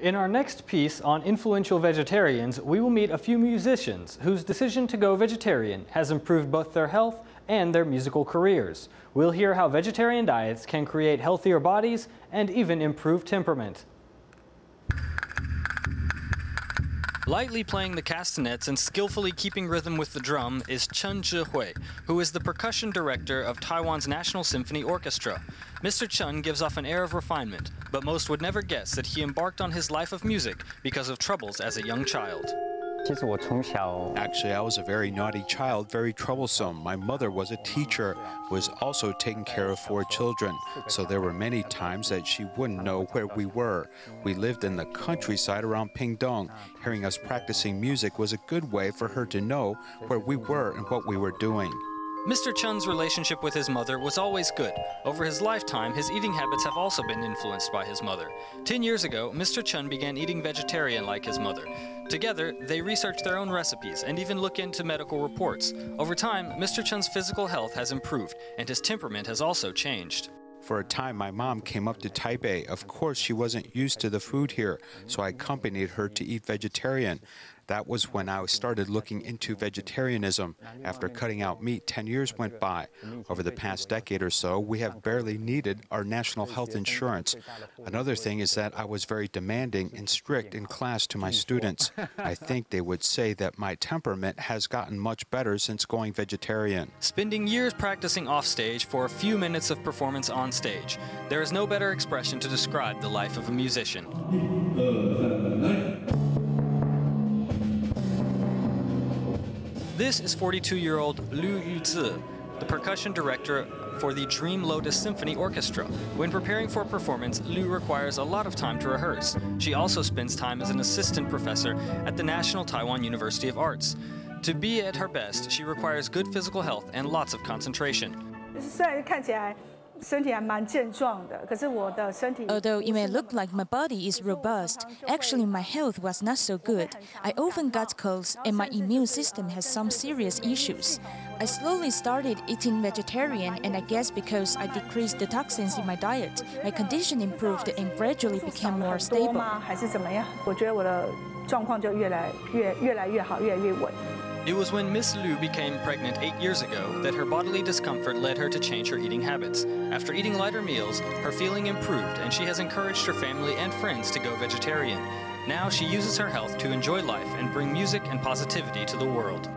In our next piece on influential vegetarians, we will meet a few musicians whose decision to go vegetarian has improved both their health and their musical careers. We'll hear how vegetarian diets can create healthier bodies and even improve temperament. Lightly playing the castanets and skillfully keeping rhythm with the drum is Chen Zhihui, who is the percussion director of Taiwan's National Symphony Orchestra. Mr. Chen gives off an air of refinement, but most would never guess that he embarked on his life of music because of troubles as a young child. Actually, I was a very naughty child, very troublesome. My mother was a teacher, was also taking care of 4 children, so there were many times that she wouldn't know where we were. We lived in the countryside around Pingdong. Hearing us practicing music was a good way for her to know where we were and what we were doing. Mr. Chen's relationship with his mother was always good. Over his lifetime, his eating habits have also been influenced by his mother. 10 years ago, Mr. Chen began eating vegetarian like his mother. Together, they research their own recipes and even look into medical reports. Over time, Mr. Chen's physical health has improved, and his temperament has also changed. For a time, my mom came up to Taipei. Of course, she wasn't used to the food here, so I accompanied her to eat vegetarian. That was when I started looking into vegetarianism. After cutting out meat, 10 years went by. Over the past decade or so, we have barely needed our national health insurance. Another thing is that I was very demanding and strict in class to my students. I think they would say that my temperament has gotten much better since going vegetarian. Spending years practicing offstage for a few minutes of performance on stage. There is no better expression to describe the life of a musician. This is 42-year-old Liu Yuzi, the percussion director for the Dream Lotus Symphony Orchestra. When preparing for a performance, Liu requires a lot of time to rehearse. She also spends time as an assistant professor at the National Taiwan University of Arts. To be at her best, she requires good physical health and lots of concentration. Although it may look like my body is robust, actually my health was not so good. I often got colds and my immune system has some serious issues. I slowly started eating vegetarian, and I guess because I decreased the toxins in my diet, my condition improved and gradually became more stable. It was when Miss Liu became pregnant 8 years ago that her bodily discomfort led her to change her eating habits. After eating lighter meals, her feeling improved, and she has encouraged her family and friends to go vegetarian. Now she uses her health to enjoy life and bring music and positivity to the world.